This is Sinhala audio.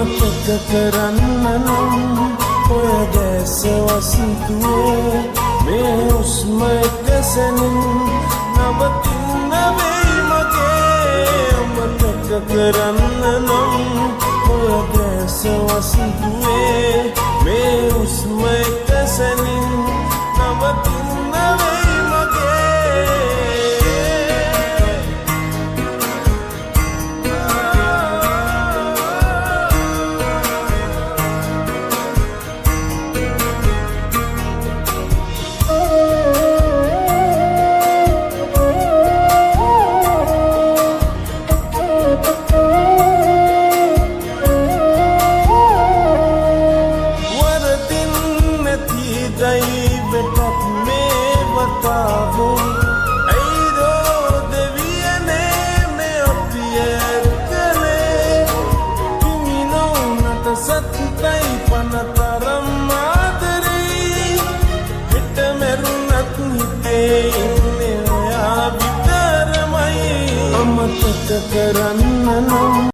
අමතක කරන්න නම් ඔය දැස වසන්තුවේ මේ උස්ම එක සැනින් නවතින්න වෙයි මගේ අමතක කරන්න නම් ඔය දැස වසන්තුවේ මේ උස්ම එක සැනින් නවතින්න වෙයි මගේ අමතක කරන්න නම්